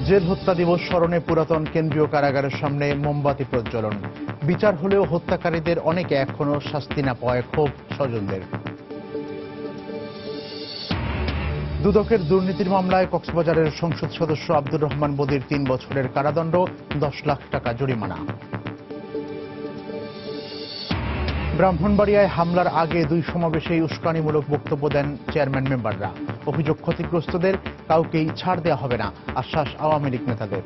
Jail হত্যা দিবস স্মরণে পুরাতন কেন্দ্রীয় কারাগারের সামনে মোমবাতি প্রজ্বলন। বিচার হলেও হত্যাকারীদের অনেকে এখনো শাস্তি না পাওয়ায় ক্ষোভ স্বজনদের। দুদকের দুর্নীতির মামলায় কক্সবাজারের সংসদ সদস্য আব্দুর রহমান বদির 3 বছরের কারাদণ্ড, 10 লাখ টাকা জরিমানা। ব্রাহ্মণবাড়িয়ায় হামলার আগে 2 সমাবেশেই উস্কানিমূলক বক্তব্য দেন চেয়ারম্যান মেম্বাররা। অভিযোগ ক্ষতিগ্রস্তদের কাউকেই ছাড় দেওয়া হবে না, আশ্বাস আওয়ামী লীগ নেতাদের।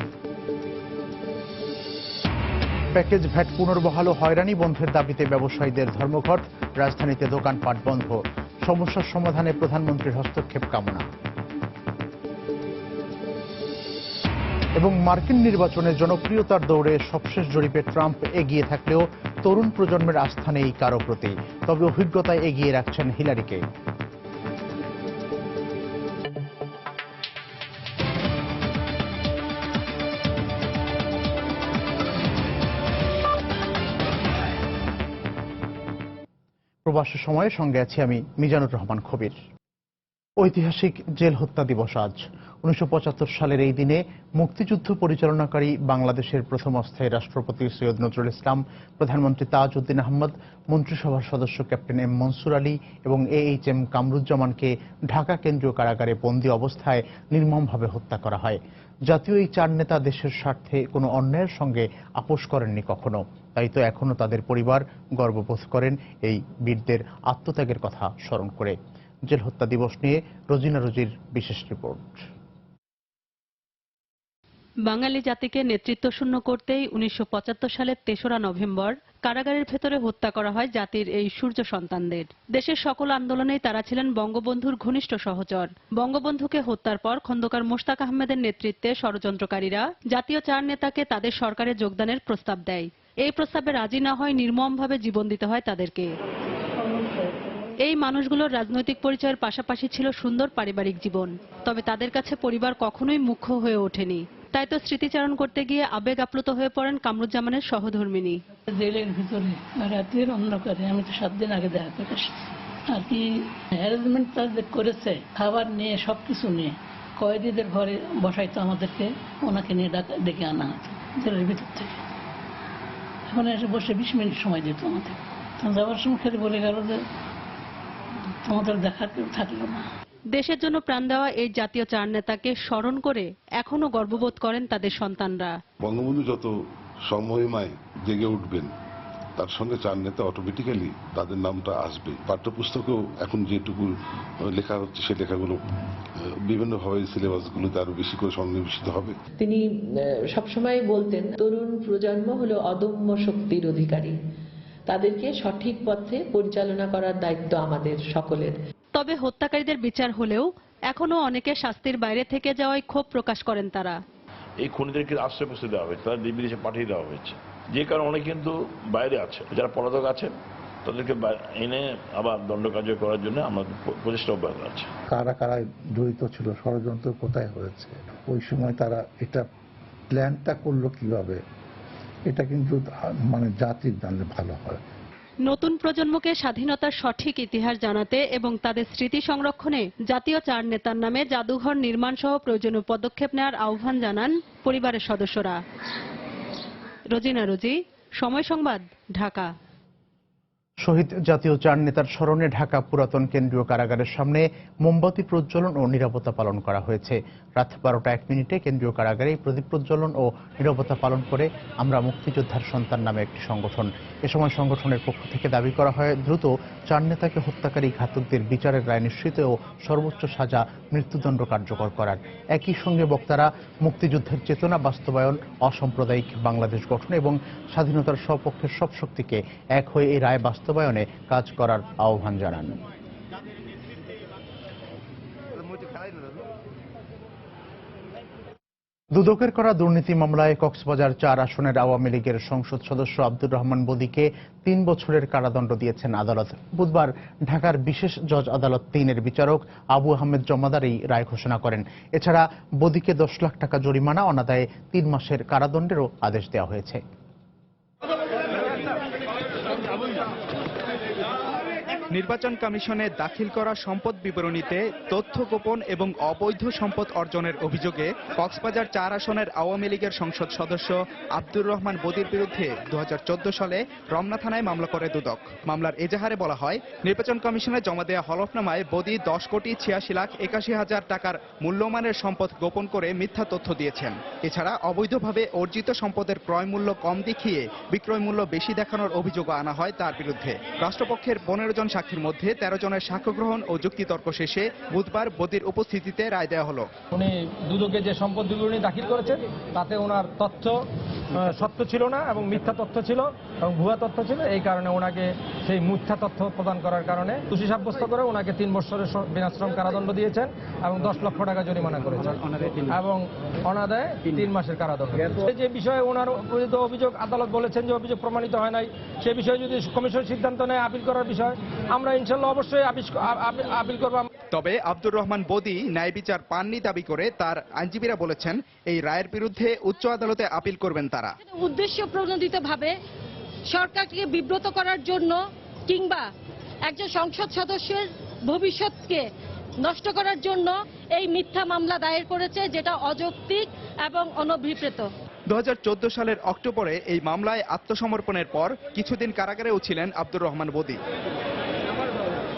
প্যাকেজ ভ্যাট পুনর্বহাল ও হয়রানি বন্ধের দাবিতে ব্যবসায়ীদের ধর্মঘট, রাজধানীতে দোকানপাট বন্ধ। সমস্যার সমাধানে প্রধানমন্ত্রীর হস্তক্ষেপ কামনা। এবং মার্কিন নির্বাচনে জনপ্রিয়তার দৌড়ে সবশেষ জরিপে ট্রাম্প এগিয়ে থাকলেও তরুণ প্রজন্মের আস্থা নেই কারো প্রতি, তবে অভিজ্ঞতায় এগিয়ে রাখছেন হিলারিকে। প্রবাসী সময়ের সঙ্গে আছি আমি মিজানুর রহমান খবির। ঐতিহাসিক জেল হত্যা দিবস আজ। 1975 সালের এই দিনে মুক্তিযুদ্ধ পরিচালনাকারী বাংলাদেশের প্রথম অস্থায়ী রাষ্ট্রপতি সৈয়দ নজরুল ইসলাম, প্রধানমন্ত্রী তাজউদ্দিন আহমদ, মন্ত্রিসভার সদস্য ক্যাপ্টেন এম মনসুর আলী এবং AHM কামরুজ্জামানকে ঢাকা কেন্দ্রীয় কারাগারে বন্দী অবস্থায় নির্মমভাবে হত্যা করা হয়। জাতীয় এই 4 নেতা দেশের স্বার্থে কোনো অন্যায়ের সঙ্গে আপোষ করেননি কখনো, তাই তো এখনো তাদের পরিবার গর্ববোধ করেন এই বীরদের আত্মত্যাগের কথা স্মরণ করে। জেল হত্যা দিবস নিয়ে রোজিনা রুজির বিশেষ রিপোর্ট। বাঙালি জাতিকে নেতৃত্বশূন্য করতেই 1975 সালের 3রা নভেম্বর কারাগারের ভেতরে হত্যা করা হয় জাতির এই সূর্য সন্তানদের। দেশের সকল আন্দোলনেই তারা ছিলেন বঙ্গবন্ধুর ঘনিষ্ঠ সহচর। বঙ্গবন্ধুকে হত্যার পর খন্দকার মোশতাক আহমেদের নেতৃত্বে ষড়যন্ত্রকারীরা জাতীয় 4 নেতাকে তাদের সরকারে যোগদানের প্রস্তাব দেয়। এই প্রস্তাবে রাজি না হয় নির্মমভাবে জীবন দিতে হয় তাদেরকে। এই মানুষগুলোর রাজনৈতিক পরিচয়ের পাশাপাশি ছিল সুন্দর পারিবারিক জীবন, তবে তাদের কাছে পরিবার কখনোই মুখ্য হয়ে ওঠেনি। তাই তো স্মৃতিচারণ করতে গিয়ে আবেগ আপ্লুত হয়ে পড়েন কামরুজ্জামানের সহধর্মিনী। জেলের ভিতরে রাতের অন্ধকারে আমি তো 7 দিন আগে দেখা করে আসছি আর কি হ্যারাসমেন্ট তাদের করেছে, খাবার নিয়ে সবকিছু নিয়ে কয়েদিদের ঘরে বসাইতো আমাদেরকে, ওনাকে নিয়ে ডেকে আনা হতো জেলের ভিতর থেকে। এখন এসে বসে 20 মিনিট সময় দিত আমাদের। যাওয়ার সময় খেলে বলে গেল যে তোমাদের দেখার কেউ থাকলো না। দেশের জন্য প্রাণ দেওয়া এই জাতীয় 4 নেতাকে স্মরণ করে এখনো গর্ববোধ করেন তাদের সন্তানরা। বঙ্গবন্ধু যত সমহিমায় জেগে উঠবেন, তার সঙ্গে 4 নেতা অটোমেটিক্যালি তাদের নামটা আসবে। পাঠ্যপুস্তকেও এখন যেটুকু লেখা হচ্ছে সে লেখাগুলো বিভিন্নভাবে সিলেবাসগুলোতে আরো বেশি করে সন্নিবেশিত হবে। তিনি সবসময় বলতেন, তরুণ প্রজন্ম হলো অদম্য শক্তির অধিকারী, তাদেরকে সঠিক পথে পরিচালনা করার দায়িত্ব আমাদের সকলের। তবে হত্যাকারীদের বিচার হলেও এখনো অনেকে শাস্তির বাইরে থেকে যাওয়ায় ক্ষোভ প্রকাশ করেন তারা। এই খুনিদেরকে আশ্রয় প্রস্তুতি দেওয়া হয়েছে, তাদের বিদেশে পাঠিয়ে দেওয়া হয়েছে, যে কারণে অনেকে কিন্তু বাইরে আছে। যারা পলাতক আছেন তাদেরকে এনে আবার দণ্ড কার্যকর করার জন্য আমাদের প্রচেষ্টা অব্যাহত আছে। কারা কারা জড়িত ছিল, ষড়যন্ত্র কোথায় হয়েছে, ওই সময় তারা এটা প্ল্যানটা করলো কিভাবে, এটা কিন্তু মানে জাতির জানলে ভালো হয়। নতুন প্রজন্মকে স্বাধীনতার সঠিক ইতিহাস জানাতে এবং তাদের স্মৃতি সংরক্ষণে জাতীয় 4 নেতার নামে জাদুঘর নির্মাণ সহ প্রয়োজনীয় পদক্ষেপ নেওয়ার আহ্বান জানান পরিবারের সদস্যরা। রোজিনা রুজি, সময় সংবাদ, ঢাকা। শহীদ জাতীয় 4 নেতার স্মরণে ঢাকা পুরাতন কেন্দ্রীয় কারাগারের সামনে মোমবাতি প্রজ্বলন ও নীরবতা পালন করা হয়েছে। রাত 12টা 1 মিনিটে কেন্দ্রীয় কারাগারে প্রদীপ প্রজ্বলন ও নীরবতা পালন করে আমরা মুক্তিযোদ্ধার সন্তান নামে একটি সংগঠন। এ সময় সংগঠনের পক্ষ থেকে দাবি করা হয়, দ্রুত 4 নেতাকে হত্যাকারী ঘাতকদের বিচারের রায় নিশ্চিত ও সর্বোচ্চ সাজা মৃত্যুদণ্ড কার্যকর করার। একই সঙ্গে বক্তারা মুক্তিযুদ্ধের চেতনা বাস্তবায়ন, অসাম্প্রদায়িক বাংলাদেশ গঠন এবং স্বাধীনতার সপক্ষের সব শক্তিকে এক হয়ে এই রায় বাস্তবায়নে কাজ করার আহ্বান জানান। দুদকের করা দুর্নীতি মামলায় কক্সবাজার 4 আসনের আওয়ামী লীগের সংসদ সদস্য আব্দুর রহমান বদিকে 3 বছরের কারাদণ্ড দিয়েছেন আদালত। বুধবার ঢাকার বিশেষ জজ আদালত 3-এর বিচারক আবু আহমেদ জমাদার এই রায় ঘোষণা করেন। এছাড়া বদিকে 10 লাখ টাকা জরিমানা, অনাদায়ে 3 মাসের কারাদণ্ডেরও আদেশ দেওয়া হয়েছে। নির্বাচন কমিশনে দাখিল করা সম্পদ বিবরণীতে তথ্য গোপন এবং অবৈধ সম্পদ অর্জনের অভিযোগে কক্সবাজার 4 আসনের আওয়ামী লীগের সংসদ সদস্য আব্দুর রহমান বদির বিরুদ্ধে 2014 সালে রমনা থানায় মামলা করে দুদক। মামলার এজাহারে বলা হয়, নির্বাচন কমিশনে জমা দেওয়া হলফনামায় বদি 10,86,81,000 টাকার মূল্যমানের সম্পদ গোপন করে মিথ্যা তথ্য দিয়েছেন। এছাড়া অবৈধভাবে অর্জিত সম্পদের ক্রয় মূল্য কম দেখিয়ে বিক্রয় মূল্য বেশি দেখানোর অভিযোগও আনা হয় তার বিরুদ্ধে। রাষ্ট্রপক্ষের 15 জন সাক্ষীর মধ্যে 13 জনের সাক্ষ্য গ্রহণ ও যুক্তিতর্ক শেষে বুধবার বদির উপস্থিতিতে রায় দেওয়া হলো। উনি দুদকে যে সম্পদ বিবরণী দাখিল করেছেন তাতে ওনার তথ্য সত্য ছিল না এবং মিথ্যা তথ্য ছিল এবং ভুয়া তথ্য ছিল। এই কারণে ওনাকে সেই মিথ্যা তথ্য প্রদান করার কারণে দোষী সাব্যস্ত করে ওনাকে 3 বছরের বিনাশ্রম কারাদণ্ড দিয়েছেন এবং 10 লক্ষ টাকা জরিমানা করেছেন এবং অনাদায়ে 3 মাসের কারাদণ্ড। যে বিষয়ে ওনার বিরুদ্ধে অভিযোগ, আদালত বলেছেন যে অভিযোগ প্রমাণিত হয় নাই, সে বিষয়ে যদি কমিশন সিদ্ধান্ত নেয় আপিল করার বিষয়, আমরা ইনশাল্লাহ অবশ্যই আপিল করব। তবে আব্দুর রহমান বদি ন্যায় বিচার পাননি দাবি করে তার আইনজীবীরা বলেছেন, এই রায়ের বিরুদ্ধে উচ্চ আদালতে আপিল করবেন তারা। উদ্দেশ্য প্রণোদিতভাবে সরকারকে বিব্রত করার জন্য কিংবা একজন সংসদ সদস্যের ভবিষ্যৎকে নষ্ট করার জন্য এই মিথ্যা মামলা দায়ের করেছে, যেটা অযৌক্তিক এবং অনভিপ্রেত। 2014 সালের অক্টোবরে এই মামলায় আত্মসমর্পণের পর কিছুদিন কারাগারেও ছিলেন আব্দুর রহমান বদি।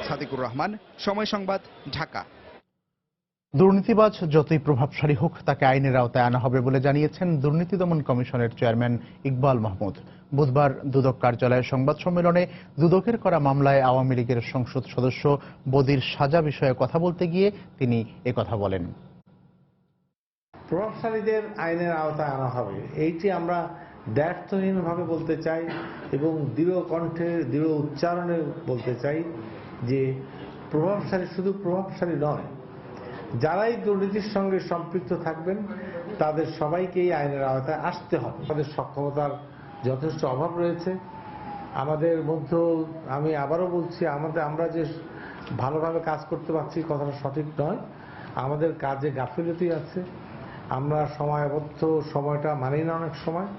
সাদিকুর রহমান, সময় সংবাদ, ঢাকা। দুর্নীতিবাজ যতই প্রভাবশালী হোক তাকে আইনের আওতায় আনা হবে বলে জানিয়েছেন দুর্নীতি দমন কমিশনের চেয়ারম্যান ইকবাল মাহমুদ। বুধবার দুদক কার্যালয়ে সংবাদ সম্মেলনে দুদকের করা মামলায় আওয়ামী লীগের সংসদ সদস্য বদির সাজা বিষয়ে কথা বলতে গিয়ে তিনি একথা বলেন। প্রভাবশালীদের আইনের আওতায় আনা হবে, এইটি আমরা দ্ব্যর্থহীনভাবে বলতে চাই এবং দৃঢ় কণ্ঠে দৃঢ় উচ্চারণে বলতে চাই যে প্রভাবশালী শুধু প্রভাবশালী নয়, যারাই দুর্নীতির সঙ্গে সম্পৃক্ত থাকবেন তাদের সবাইকেই আইনের আওতায় আসতে হবে। আমাদের সক্ষমতার যথেষ্ট অভাব রয়েছে আমাদের মধ্যে। আমি আবারও বলছি, আমরা যে ভালোভাবে কাজ করতে পারছি কথাটা সঠিক নয়, আমাদের কাজে গাফিলতি আছে, আমরা সময়বদ্ধ সময়টা মানি না অনেক সময়।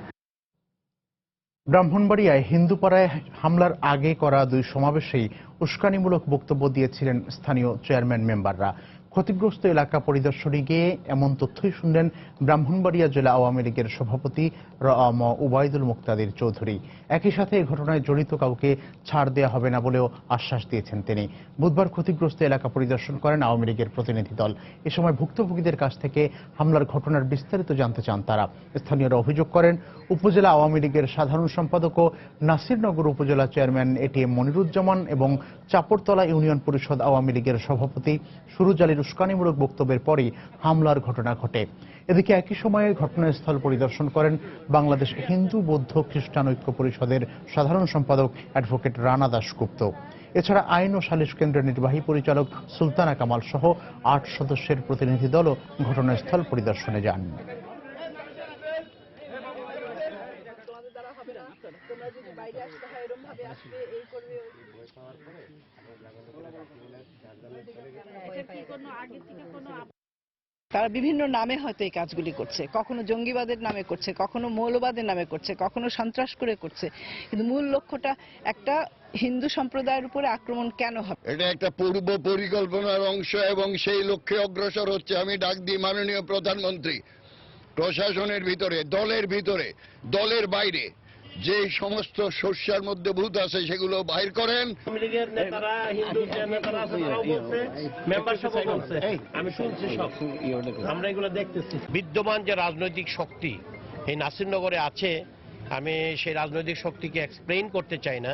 ব্রাহ্মণবাড়িয়ায় হিন্দুপাড়ায় হামলার আগে করা 2 সমাবেশেই উস্কানিমূলক বক্তব্য দিয়েছিলেন স্থানীয় চেয়ারম্যান মেম্বাররা। ক্ষতিগ্রস্ত এলাকা পরিদর্শনে গিয়ে এমন তথ্যই শুনলেন ব্রাহ্মণবাড়িয়া জেলা আওয়ামী লীগের সভাপতি রআম উবাইদুল মুক্তাদির চৌধুরী। একই সাথে এই ঘটনায় জড়িত কাউকে ছাড় দেওয়া হবে না বলেও আশ্বাস দিয়েছেন তিনি। বুধবার ক্ষতিগ্রস্ত এলাকা পরিদর্শন করেন আওয়ামী লীগের প্রতিনিধি দল। এ সময় ভুক্তভোগীদের কাছ থেকে হামলার ঘটনার বিস্তারিত জানতে চান তারা। স্থানীয়রা অভিযোগ করেন, উপজেলা আওয়ামী লীগের সাধারণ সম্পাদক ও নাসিরনগর উপজেলা চেয়ারম্যান এটিএম মনিরুজ্জামান এবং চাপড়তলা ইউনিয়ন পরিষদ আওয়ামী লীগের সভাপতি সুরুজ আলীর উস্কানিমূলক বক্তব্যের পরই হামলার ঘটনা ঘটে। এদিকে একই সময়ে ঘটনাস্থল পরিদর্শন করেন বাংলাদেশ হিন্দু বৌদ্ধ খ্রিস্টান ঐক্য পরিষদের সাধারণ সম্পাদক অ্যাডভোকেট রানা দাশগুপ্ত। এছাড়া আইন ও সালিশ কেন্দ্রের নির্বাহী পরিচালক সুলতানা কামাল সহ 8 সদস্যের প্রতিনিধি দলও ঘটনাস্থল পরিদর্শনে যান। তারা বিভিন্ন নামে হয়তো এই কাজগুলি করছে, কখনো জঙ্গিবাদের নামে করছে, কখনো মৌলবাদের নামে করছে, কখনো সন্ত্রাস করে করছে, কিন্তু মূল লক্ষ্যটা একটা হিন্দু সম্প্রদায়ের উপরে আক্রমণ কেন হবে? এটা একটা পূর্ব পরিকল্পনার অংশ এবং সেই লক্ষ্যে অগ্রসর হচ্ছে। আমি ডাক দিই মাননীয় প্রধানমন্ত্রী, প্রশাসনের ভিতরে, দলের ভিতরে, দলের বাইরে যে সমস্ত শস্যার মধ্যে ভূত আছে সেগুলো বাইর করেন। আমরা এগুলো দেখতেছি। বিদ্যমান যে রাজনৈতিক শক্তি এই নাসিরনগরে আছে, আমি সেই রাজনৈতিক শক্তিকে এক্সপ্লেইন করতে চাই না,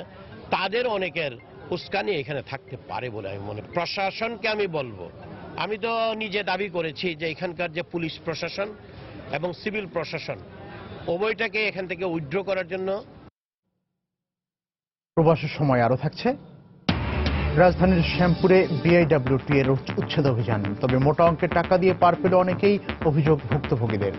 তাদের অনেকের উস্কানি এখানে থাকতে পারে বলে আমি মনে করি। প্রশাসনকে আমি বলবো, আমি তো নিজে দাবি করেছি যে এখানকার যে পুলিশ প্রশাসন এবং সিভিল প্রশাসন উভয়টাকে এখান থেকে উইথড্র করার জন্য। প্রবাসের সময় আরো থাকছে। রাজধানীর শ্যামপুরে বিআইডব্লিউটি এর উচ্ছেদ অভিযান, তবে মোটা অঙ্কের টাকা দিয়ে পার পেল অনেকেই, অভিযোগ ভুক্তভোগীদের।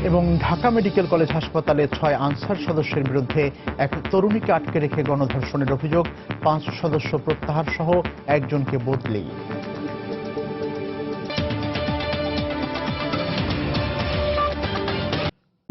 এবং ঢাকা মেডিকেল কলেজ হাসপাতালে 6 আনসার সদস্যের বিরুদ্ধে এক তরুণীকে আটকে রেখে গণধর্ষণের অভিযোগ, 5 সদস্য প্রত্যাহার সহ একজনকে বদলি।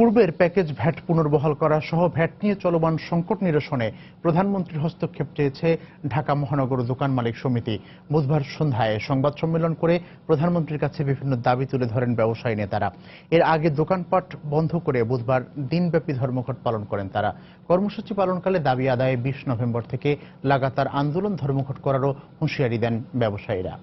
পূর্বের প্যাকেজ ভ্যাট পুনর্বহাল করা সহ ভ্যাট নিয়ে চলমান সংকট নিরসনে প্রধানমন্ত্রীর হস্তক্ষেপ চেয়েছে ঢাকা মহানগর দোকান মালিক সমিতি। বুধবার সন্ধ্যায় সংবাদ সম্মেলন করে প্রধানমন্ত্রীর কাছে বিভিন্ন দাবি তুলে ধরেন ব্যবসায়ী নেতারা। এর আগে দোকানপাট বন্ধ করে বুধবার দিনব্যাপী ধর্মঘট পালন করেন তারা। কর্মসূচি পালনকালে দাবি আদায়ে 20 নভেম্বর থেকে লাগাতার আন্দোলন ধর্মঘট করারও হুঁশিয়ারি দেন ব্যবসায়ীরা।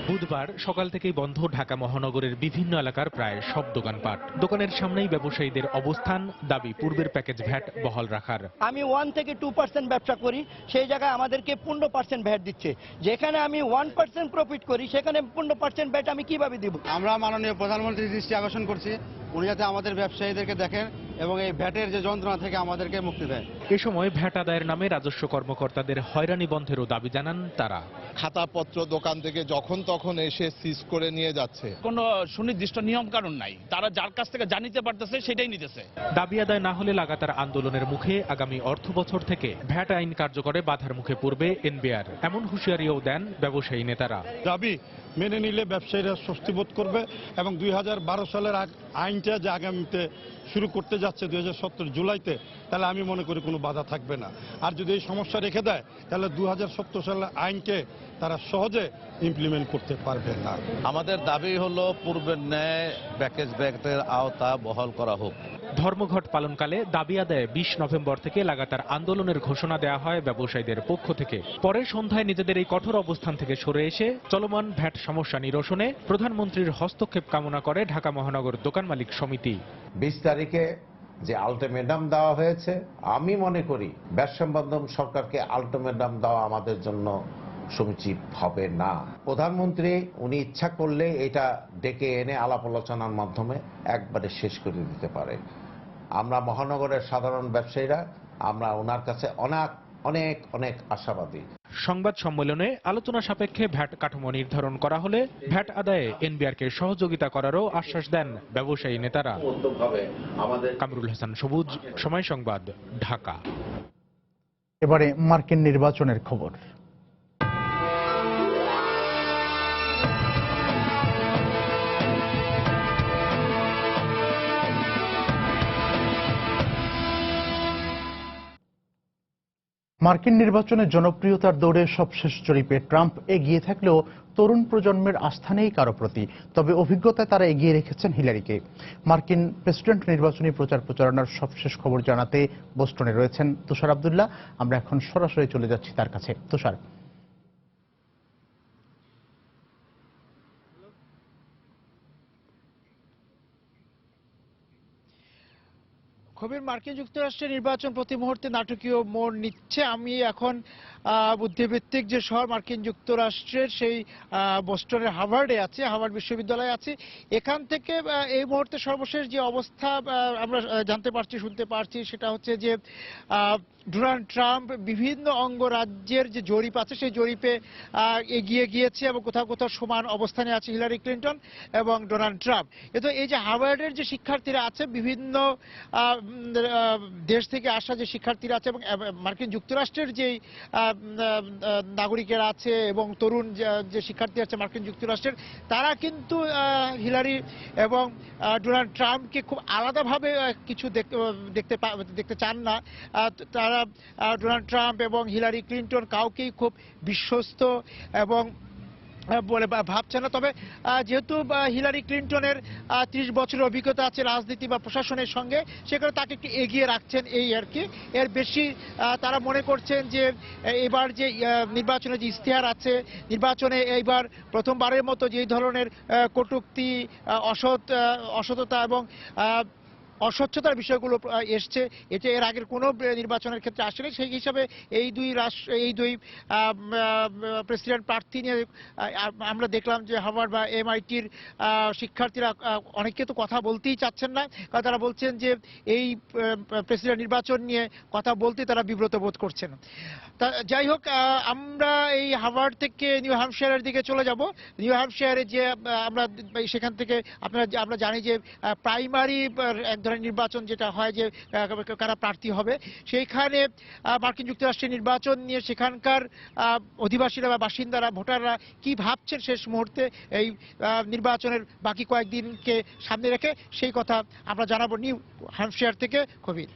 বুধবার সকাল থেকেই বন্ধ ঢাকা মহানগরের বিভিন্ন এলাকার প্রায় সব দোকানপাট। দোকানের সামনেই ব্যবসায়ীদের অবস্থান, দাবি পূর্বের প্যাকেজ ভ্যাট বহাল রাখার। আমি 1 থেকে 2% ব্যবসা করি, সেই জায়গায় আমাদেরকে 15% ভ্যাট দিচ্ছে। যেখানে আমি 1% প্রফিট করি সেখানে 15% ভ্যাট আমি কিভাবে দিব? আমরা মাননীয় প্রধানমন্ত্রীর দৃষ্টি আকর্ষণ করছি, উনি যাতে আমাদের ব্যবসায়ীদেরকে দেখেন এবং এই ভ্যাটের যে যন্ত্রণা থেকে আমাদেরকে মুক্তি দেয়। এ সময় ভ্যাট আদায়ের নামে রাজস্ব কর্মকর্তাদের হয়রানি বন্ধেরও দাবি জানান তারা। খাতাপত্র দোকান থেকে যখন তখন এসে সিজ করে নিয়ে যাচ্ছে। কোনো সুনির্দিষ্ট নিয়ম কানুন নাই, তারা যার কাছ থেকে যা নিতে পারতেছে সেটাই নিতেছে। দাবি আদায় না হলে লাগাতার আন্দোলনের মুখে আগামী অর্থ বছর থেকে ভ্যাট আইন কার্যকরে বাধার মুখে পড়বে এনবিআর, এমন হুঁশিয়ারিও দেন ব্যবসায়ী নেতারা। দাবি মেনে নিলে ব্যবসায়ীরা স্বস্তি বোধ করবে এবং 2012 সালের আইনটা যে আগামীতে শুরু করতে যাচ্ছে 2017 জুলাইতে, তাহলে আমি মনে করি কোনো বাধা থাকবে না। আর যদি এই সমস্যা রেখে দেয় তাহলে 2017 সালের আইনকে তারা সহজে ইমপ্লিমেন্ট করতে পারবে না। আমাদের দাবি হলো পূর্বের ন্যায় প্যাকেজ ভ্যাটের আওতা বহাল করা হোক। ধর্মঘট পালনকালে দাবি আদায়ে 20 নভেম্বর থেকে লাগাতার আন্দোলনের ঘোষণা দেওয়া হয় ব্যবসায়ীদের পক্ষ থেকে। পরে সন্ধ্যায় নিজেদের এই কঠোর অবস্থান থেকে সরে এসে চলমান ভ্যাট সমস্যা নিরসনে প্রধানমন্ত্রীর হস্তক্ষেপ কামনা করে ঢাকা মহানগর দোকান মালিক সমিতি। 20 তারিখে যে আলটিমেটাম দেওয়া হয়েছে, আমি মনে করি ব্যবসাবন্ধন সরকারকে আলটিমেটাম দেওয়া আমাদের জন্য সমীচীন হবে না। প্রধানমন্ত্রী উনি ইচ্ছা করলে এটা ডেকে এনে আলাপ আলোচনার মাধ্যমে একবারে শেষ করে দিতে পারে। আমরা মহানগরের সাধারণ ব্যবসায়ীরা আমরা ওনার কাছে অনেক অনেক আশাবাদী। সংবাদ সম্মেলনে আলোচনা সাপেক্ষে ভ্যাট কাঠামো নির্ধারণ করা হলে ভ্যাট আদায়ে এনবিআরকে সহযোগিতা করারও আশ্বাস দেন ব্যবসায়ী নেতারা। কামরুল হাসান সবুজ, সময় সংবাদ, ঢাকা। এবারে মার্কিন নির্বাচনের খবর। মার্কিন নির্বাচনে জনপ্রিয়তার দৌড়ে সবশেষ জরিপে ট্রাম্প এগিয়ে থাকলেও তরুণ প্রজন্মের আস্থা নেই কারো প্রতি। তবে অভিজ্ঞতায় তারা এগিয়ে রেখেছেন হিলারিকে। মার্কিন প্রেসিডেন্ট নির্বাচনী প্রচারণার সবশেষ খবর জানাতে বোস্টনে রয়েছেন তুষার আব্দুল্লাহ। আমরা এখন সরাসরি চলে যাচ্ছি তার কাছে। তুষার, মার্কিন যুক্তরাষ্ট্রের নির্বাচন প্রতি মুহূর্তে নাটকীয় মোড় নিচ্ছে। আমি এখন বুদ্ধিভিত্তিক যে শহর মার্কিন যুক্তরাষ্ট্রের সেই বোস্টনের হার্ভার্ডে আছে, হার্ভার্ড বিশ্ববিদ্যালয়ে আছে। এখান থেকে এই মুহূর্তে সর্বশেষ যে অবস্থা আমরা জানতে পারছি, শুনতে পারছি, সেটা হচ্ছে যে ডোনাল্ড ট্রাম্প বিভিন্ন অঙ্গরাজ্যের যে জরিপ আছে সেই জরিপে এগিয়ে গিয়েছে এবং কোথাও কোথাও সমান অবস্থানে আছে হিলারি ক্লিন্টন এবং ডোনাল্ড ট্রাম্প। কিন্তু এই যে হার্ভার্ডের যে শিক্ষার্থীরা আছে, বিভিন্ন দেশ থেকে আসা যে শিক্ষার্থীরা আছে এবং মার্কিন যুক্তরাষ্ট্রের যেই নাগরিকেরা আছে এবং তরুণ যে শিক্ষার্থী আছে মার্কিন যুক্তরাষ্ট্রের, তারা কিন্তু হিলারি এবং ডোনাল্ড ট্রাম্পকে খুব আলাদাভাবে কিছু দেখতে চান না। তারা ডোনাল্ড ট্রাম্প এবং হিলারি ক্লিন্টন কাউকেই খুব বিশ্বস্ত এবং বলে ভাবছে না। তবে যেহেতু হিলারি ক্লিন্টনের 30 বছরের অভিজ্ঞতা আছে রাজনীতি বা প্রশাসনের সঙ্গে, সেখানে তাকে একটু এগিয়ে রাখছেন এই আর কি। এর বেশি তারা মনে করছেন যে এবার যে নির্বাচনের যে ইশতেহার আছে, নির্বাচনে এইবার প্রথমবারের মতো যে ধরনের কটূক্তি, অসততা এবং অস্বচ্ছতার বিষয়গুলো এসছে, এটা এর আগের কোনো নির্বাচনের ক্ষেত্রে আসেনি। সেই হিসাবে এই দুই প্রেসিডেন্ট প্রার্থী নিয়ে আমরা দেখলাম যে হার্ভার্ড বা MIT-র শিক্ষার্থীরা অনেকে তো কথা বলতেই চাচ্ছেন না, কারণ তারা বলছেন যে এই প্রেসিডেন্ট নির্বাচন নিয়ে কথা বলতে তারা বিব্রত বোধ করছেন। তা যাই হোক, আমরা এই হার্ভার্ড থেকে নিউ হ্যাম্পশায়ারের দিকে চলে যাব। নিউ হ্যাম্পশায়ারে যে আমরা সেখান থেকে আমরা জানি যে প্রাইমারি ধরেন নির্বাচন যেটা হয় যে কারা প্রার্থী হবে, সেইখানে মার্কিন যুক্তরাষ্ট্রের নির্বাচন নিয়ে সেখানকার অধিবাসীরা বা বাসিন্দারা ভোটাররা কি ভাবছেন শেষ মুহূর্তে এই নির্বাচনের বাকি কয়েকদিনকে সামনে রেখে, সেই কথা আমরা জানাবো নিউ হ্যাম্পশায়ার থেকে কবির।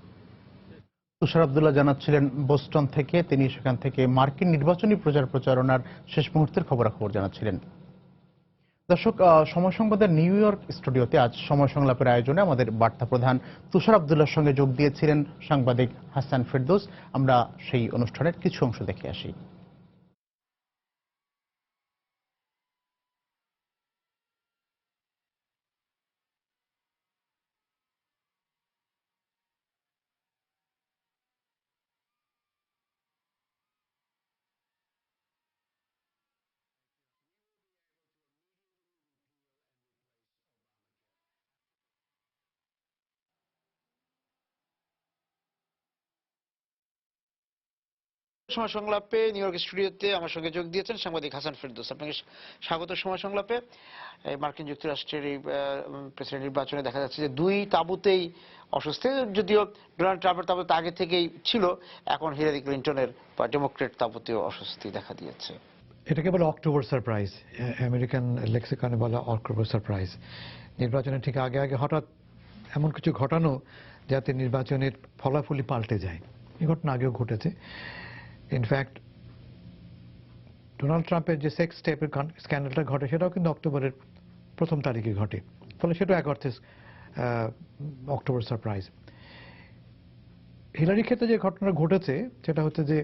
তুষার আব্দুল্লাহ জানাচ্ছিলেন বোস্টন থেকে, তিনি সেখান থেকে মার্কিন নির্বাচনী প্রচারণার শেষ মুহূর্তের খবরাখবর জানাচ্ছিলেন। দর্শক, সময় সংবাদের নিউ ইয়র্ক স্টুডিওতে আজ সময় সংলাপের আয়োজনে আমাদের বার্তা প্রধান তুষার আব্দুল্লাহর সঙ্গে যোগ দিয়েছিলেন সাংবাদিক হাসান ফেরদৌস। আমরা সেই অনুষ্ঠানের কিছু অংশ দেখে আসি। সময় সংলাপে নিউ ইয়র্ক স্টুডিওতে আমার সঙ্গে যোগ দিয়েছেন সাংবাদিক হাসান ফেরদৌস। আপনাকে স্বাগত সময় সংলাপে। মার্কিন যুক্তরাষ্ট্রের এই প্রেসিডেন্ট নির্বাচনে দেখা যাচ্ছে যে দুই তাঁবুতেই অস্বস্তি, যদিও ডোনাল্ড ট্রাম্পের তাঁবুতে আগে থেকেই ছিল, এখন হিলারি ক্লিন্টনের বা ডেমোক্রেট তাঁবুতেও অস্বস্তি দেখা দিয়েছে। এটাকে বলে অক্টোবর সারপ্রাইজ, আমেরিকান লেক্সিকনে বলা অক্টোবর সারপ্রাইজ। নির্বাচনের ঠিক আগে আগে হঠাৎ এমন কিছু ঘটানো যাতে নির্বাচনের ফলাফলই পাল্টে যায়। এই ঘটনা আগেও ঘটেছে। ইনফ্যাক্ট ডোনাল্ড ট্রাম্পের যে সেক্স টেপের স্ক্যান্ডালটা ঘটে সেটাও কিন্তু অক্টোবরের প্রথম তারিখে ঘটে, ফলে সেটাও এক অর্থে অক্টোবর সারপ্রাইজ। হিলারির ক্ষেত্রে যে ঘটনা ঘটেছে সেটা হচ্ছে যে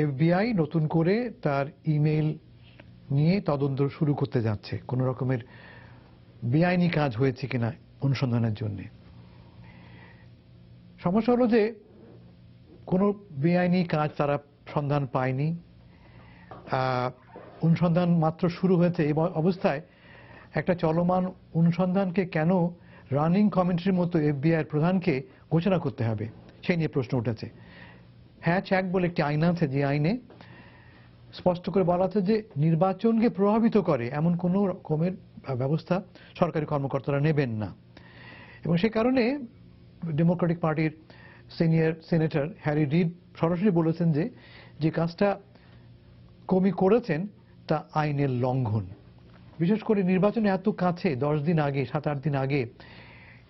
এফবিআই নতুন করে তার ইমেইল নিয়ে তদন্ত শুরু করতে যাচ্ছে, কোনো রকমের বেআইনি কাজ হয়েছে কিনা অনুসন্ধানের জন্য। সমস্যা হলো যে কোনো বেআইনি কাজ তারা সন্ধান পায়নি, অনুসন্ধান মাত্র শুরু হয়েছে। এই অবস্থায় একটা চলমান অনুসন্ধানকে কেন রানিং কমিটির মতো এফবিআই প্রধানকে ঘোষণা করতে হবে, সেই নিয়ে প্রশ্ন উঠেছে। হ্যাচ অ্যাক্ট বলে একটি আইন আছে, যে আইনে স্পষ্ট করে বলা আছে যে নির্বাচনকে প্রভাবিত করে এমন কোনো রকমের ব্যবস্থা সরকারি কর্মকর্তারা নেবেন না। এবং সেই কারণে ডেমোক্রেটিক পার্টির সিনিয়র সেনেটর হ্যারি রিড সরাসরি বলেছেন যে যে কাজটা কমি করেছেন তা আইনের লঙ্ঘন। বিশেষ করে নির্বাচনে এত কাছে, 10 দিন আগে, 7-8 দিন আগে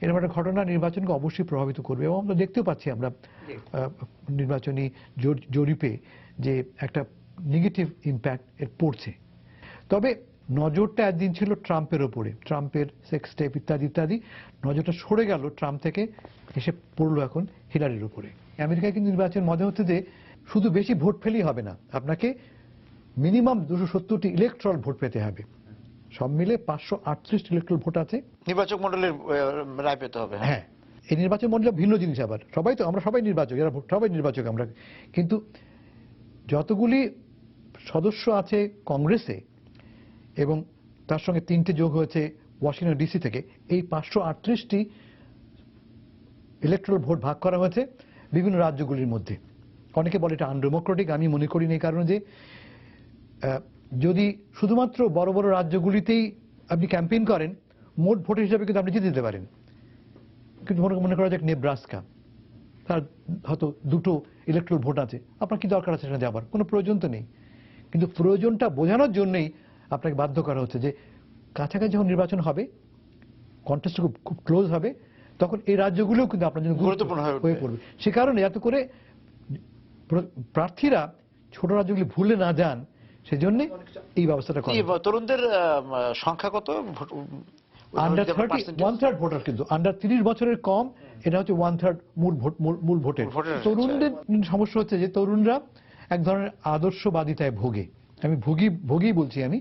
এরকম একটা ঘটনা নির্বাচনকে অবশ্যই প্রভাবিত করবে। এবং আমরা দেখতেও পাচ্ছি আমরা নির্বাচনী জরিপে যে একটা নেগেটিভ ইম্প্যাক্ট এর পড়ছে। তবে নজরটা একদিন ছিল ট্রাম্পের ওপরে, ট্রাম্পের সেক্স টেপ ইত্যাদি ইত্যাদি। নজরটা সরে গেল ট্রাম্প থেকে, এসে পড়লো এখন হিলারির উপরে। আমেরিকায় কিন্তু নির্বাচন মজা হচ্ছে যে শুধু বেশি ভোট পেলেই হবে না, আপনাকে মিনিমাম 270টি ইলেকট্রাল ভোট পেতে হবে। সব মিলে 538 ইলেকট্রাল ভোট আছে। নির্বাচক মণ্ডলের রায় পেতে হবে। হ্যাঁ, এই নির্বাচন মণ্ডল ভিন্ন জিনিস। আবার আমরা সবাই নির্বাচক, এরা সবাই নির্বাচক আমরা, কিন্তু যতগুলি সদস্য আছে কংগ্রেসে এবং তার সঙ্গে 3টে যোগ হয়েছে ওয়াশিংটন ডিসি থেকে, এই 538টি ইলেকট্রাল ভোট ভাগ করা হয়েছে বিভিন্ন রাজ্যগুলির মধ্যে। অনেকে বলে এটা আনডেমোক্রেটিক, আমি মনে করি না, এই কারণে যে যদি শুধুমাত্র বড় বড় রাজ্যগুলিতেই আপনি ক্যাম্পেইন করেন, মোট ভোটের হিসাবে কিন্তু আপনি জিতে দিতে পারেন। কিন্তু মনে করা যাক নেব্রাস্কা, তার হয়তো 2টো ইলেকট্রাল ভোট আছে, আপনার কি দরকার আছে সেখানে যাবার? কোনো প্রয়োজন তো নেই। কিন্তু প্রয়োজনটা বোঝানোর জন্যই আপনাকে বাধ্য করা হচ্ছে যে কাছাকাছি যখন নির্বাচন হবে, কন্টেস্ট খুব ক্লোজ হবে, তখন এই রাজ্যগুলোও কিন্তু আপনার জন্য গুরুত্বপূর্ণ হয়ে পড়বে। সে কারণে যাতে করে প্রার্থীরা ছোট রাজ্যগুলি ভুলে না যান, সেজন্য এই ব্যবস্থাটা করা। তরুণদের সংখ্যা কত? আন্ডার 1/3 ভোটার, কিন্তু আন্ডার 30 বছরের কম, এটা হচ্ছে 1/3 মূল ভোটের। তরুণদের সমস্যা হচ্ছে যে তরুণরা এক ধরনের আদর্শবাদিতায় ভোগে। আমি ভোগী বলছি আমি,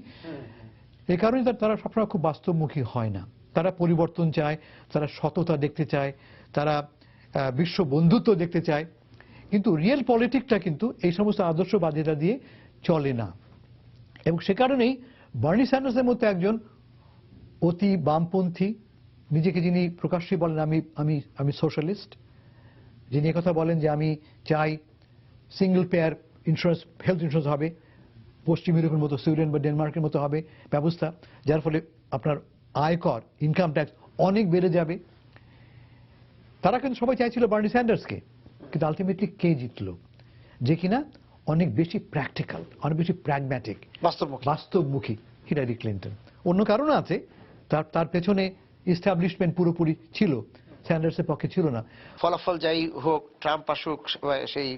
এই কারণে তারা সবসময় খুব বাস্তবমুখী হয় না। তারা পরিবর্তন চায়, তারা সততা দেখতে চায়, তারা বিশ্ব বন্ধুত্ব দেখতে চায়, কিন্তু রিয়েল পলিটিক্সটা কিন্তু এই সমস্ত আদর্শবাদিতা দিয়ে চলে না। এবং সে কারণেই বার্নি স্যান্ডার্সের মতো একজন অতি বামপন্থী, নিজেকে যিনি প্রকাশ্যে বলেন আমি সোশ্যালিস্ট, যিনি কথা বলেন যে আমি চাই single pair insurance, health insurance হবে, পশ্চিম ইউরোপের মতো সুইডেন বা ডেনমার্কের মতো হবে ব্যবস্থা, যার ফলে আপনার আয়কর, ইনকাম ট্যাক্স অনেক বেড়ে যাবে। তারা কিন্তু সবাই চাইছিল বার্নি স্যান্ডার্সকে, কিন্তু আলটিমেটলি কে জিতলো? যে কিনা অনেক বেশি প্র্যাকটিক্যাল, অনেক বেশি প্র্যাগম্যাটিক, বাস্তবমুখী হিলারি ক্লিন্টন। অন্য কারণ আছে, তার পেছনে ইস্টাবলিশমেন্ট পুরোপুরি ছিল, স্যান্ডার্সের পক্ষে ছিল না। ফলাফল যাই হোক, ট্রাম্প আসুক, সেই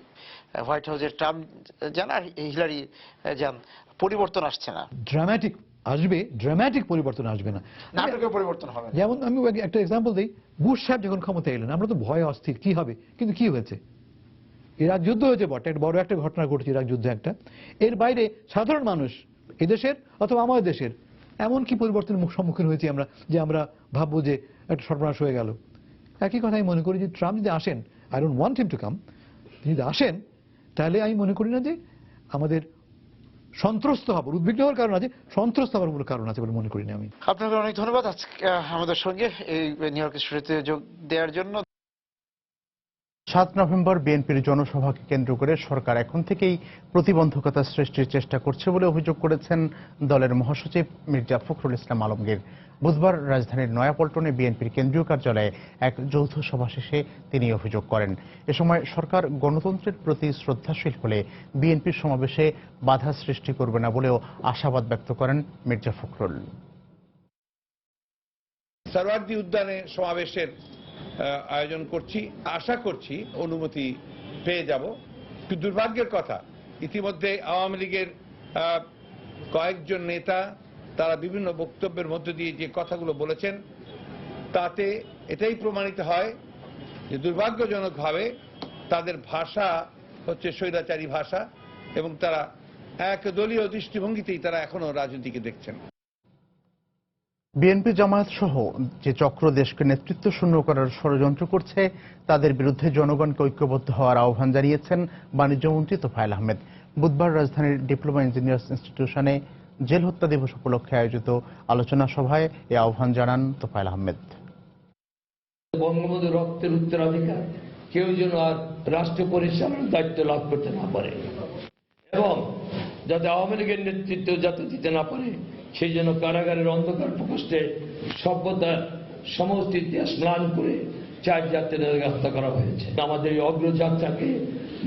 হোয়াইট হাউসের ট্রাম্প যান আর হিলারি যান, পরিবর্তন আসছে না। ড্রামাটিক পরিবর্তন আসবে না, নাটকের পরিবর্তন হবে। যেমন আমি একটা এক্সাম্পল দিই, বুশ সাহেব যখন ক্ষমতা এলেন আমরা তো ভয়ে অস্থির কি হবে, কিন্তু কি হয়েছে? ইরাক যুদ্ধ হয়েছে বটে, একটা বড় একটা ঘটনা ঘটেছে ইরাক যুদ্ধ একটা। এর বাইরে সাধারণ মানুষ এদেশের অথবা আমাদের দেশের এমন কি পরিবর্তনের সম্মুখীন হয়েছি আমরা যে আমরা ভাববো যে একটা সর্বনাশ হয়ে গেল? একই কথা আমি মনে করি যে ট্রাম্প যদি আসেন, I don't want him to come, যদি আসেন তাহলে আমি মনে করি না যে আমাদের সন্ত্রস্ত হবার, উদ্বিগ্ন হওয়ার কারণ আছে, সন্ত্রস্ত হওয়ার কোনো কারণ আছে বলে মনে করি না আমি। আপনাকে অনেক ধন্যবাদ আজকে আমাদের সঙ্গে এই নিউ ইয়র্ক স্টুডিওতে যোগ দেওয়ার জন্য। 7 নভেম্বর বিএনপির জনসভাকে কেন্দ্র করে সরকার এখন থেকেই প্রতিবন্ধকতা সৃষ্টির চেষ্টা করছে বলে অভিযোগ করেছেন দলের মহাসচিব মির্জা ফখরুল ইসলাম আলমগীর। বুধবার রাজধানীর নয়াপল্টনে বিএনপির কেন্দ্রীয় কার্যালয়ে এক যৌথ সভা শেষে তিনি অভিযোগ করেন। এ সময় সরকার গণতন্ত্রের প্রতি শ্রদ্ধাশীল হলে বিএনপির সমাবেশে বাধা সৃষ্টি করবে না বলেও আশাবাদ ব্যক্ত করেন মির্জা ফখরুল। সরওয়ার্দী উদ্যানে সমাবেশের আয়োজন করছি, আশা করছি অনুমতি পেয়ে যাব। কিন্তু দুর্ভাগ্যের কথা, ইতিমধ্যে আওয়ামী লীগের কয়েকজন নেতা তারা বিভিন্ন বক্তব্যের মধ্য দিয়ে যে কথাগুলো বলেছেন তাতে এটাই প্রমাণিত হয় যে দুর্ভাগ্যজনকভাবে তাদের ভাষা হচ্ছে স্বৈরাচারী ভাষা এবং তারা এক দলীয় দৃষ্টিভঙ্গিতেই তারা এখনো রাজনীতিকে দেখছেন। বিএনপি জামায়াত সহ যে চক্র দেশকে নেতৃত্ব শূন্য করার ষড়যন্ত্র করছে তাদের বিরুদ্ধে জনগণকে ঐক্যবদ্ধ হওয়ার আহ্বান জানিয়েছেন বাণিজ্যমন্ত্রী তোফায়েল আহমেদ। বুধবার রাজধানীর ডিপ্লোমা ইঞ্জিনিয়ার্স ইনস্টিটিউশনে জেল হত্যা দিবস উপলক্ষে আয়োজিত আলোচনা সভায় এ আহ্বান জানান তোফায়েল আহমেদ। বঙ্গবন্ধু রক্তের উত্তরাধিকার কেউ যেন আর রাষ্ট্র পরিচালনার দায়িত্ব লাভ করতে না পারে এবং যাতে আওয়ামী লীগের নেতৃত্ব যাতে দিতে না পারে সেই জন্য কারাগারের অন্ধকার প্রকোষ্ঠে সভ্যতা সমস্ত ইতিহাস ম্লান করে 4 যাত্রীদের হত্যা করা হয়েছে। আমাদের এই অগ্রযাত্রাকে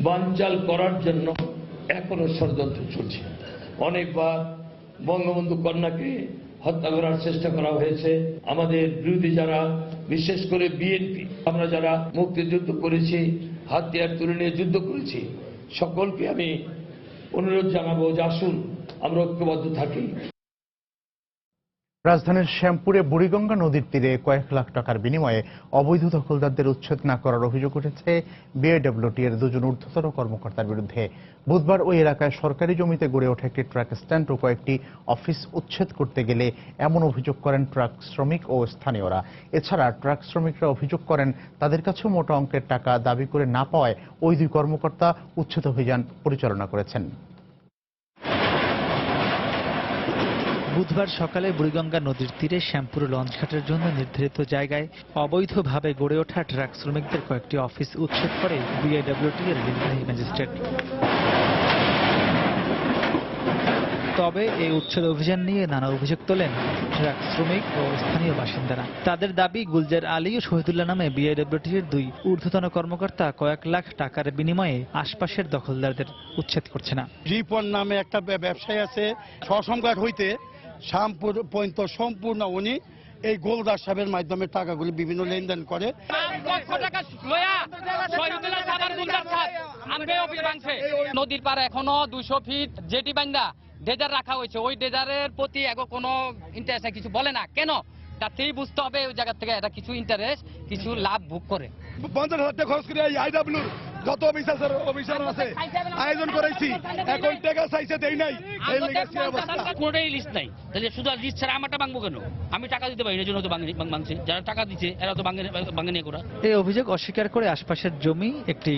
বানচাল করার জন্য এখনো ষড়যন্ত্র চলছে। অনেকবার বঙ্গবন্ধু কন্যাকে হত্যা করার চেষ্টা করা হয়েছে। আমাদের বিরোধী যারা, বিশেষ করে বিএনপি, আমরা যারা মুক্তিযুদ্ধ করেছি, হাতিয়ার তুলে নিয়ে যুদ্ধ করেছি, সকলকে আমি অনুরোধ জানাবো যে আসুন আমরা ঐক্যবদ্ধ থাকি। রাজধানীর শ্যামপুরে বুড়িগঙ্গা নদীর তীরে কয়েক লাখ টাকার বিনিময়ে অবৈধ দখলদারদের উচ্ছেদ না করার অভিযোগ উঠেছে বিআইডব্লিউটি এর 2 জন ঊর্ধ্বতন কর্মকর্তার বিরুদ্ধে। বুধবার ওই এলাকায় সরকারি জমিতে গড়ে ওঠা একটি ট্রাক স্ট্যান্ড ও কয়েকটি অফিস উচ্ছেদ করতে গেলে এমন অভিযোগ করেন ট্রাক শ্রমিক ও স্থানীয়রা। এছাড়া ট্রাক শ্রমিকরা অভিযোগ করেন তাদের কাছেও মোটা অঙ্কের টাকা দাবি করে না পাওয়ায় ওই 2 কর্মকর্তা উচ্ছেদ অভিযান পরিচালনা করেছেন। বুধবার সকালে বুড়িগঙ্গা নদীর তীরে শ্যামপুর লঞ্চঘাটের জন্য নির্ধারিত জায়গায় অবৈধভাবে গড়ে ওঠা ট্রাক শ্রমিকদের কয়েকটি অফিস উচ্ছেদ করে বিআইডব্লিউটি এর নির্বাহী ম্যাজিস্ট্রেট। তবে এই উচ্ছেদ অভিযান নিয়ে নানা অভিযোগ তোলেন ট্রাক শ্রমিক ও স্থানীয় বাসিন্দারা। তাদের দাবি, গুলজার আলী ও শহীদুল্লাহ নামে বিআইডব্লিউটি এর 2 ঊর্ধ্বতন কর্মকর্তা কয়েক লাখ টাকার বিনিময়ে আশপাশের দখলদারদের উচ্ছেদ করছে না। রিপন নামে একটা ব্যবসায়ী আছে, সসংঘাট হইতে শ্যামপুর পর্যন্ত সম্পূর্ণ উনি এই গোলদার সাহেবের মাধ্যমে টাকাগুলি বিভিন্ন লেনদেন করে। নদীর পার এখনো 200 ফিট জেটি বান্ধা ডেজার রাখা হয়েছে, ওই ডেজারের প্রতি এখন কোনো ইন্টারেস্ট কিছু বলে না কেন, তাতেই বুঝতে হবে ওই জায়গা থেকে এটা কিছু ইন্টারেস্ট, কিছু লাভ ভোগ করে। 50,000 টাকা খরচ করে আইডব্লিউর যত অফিসার আছে আয়োজন করেছি, এখন টাকা চাইছে দেই নাই, এই লেগেছে অবস্থা। কোনোটাই লিস্ট নাই, তাহলে শুধু লিস্ট ছাড়া আমারটা ভাঙবো কেন? আমি টাকা দিতে পারি, এই জন্য তো ভাঙছে, যারা টাকা দিচ্ছে এরা তো ভাঙে নিয়ে করা। এই অভিযোগ অস্বীকার করে আশপাশের জমি একটি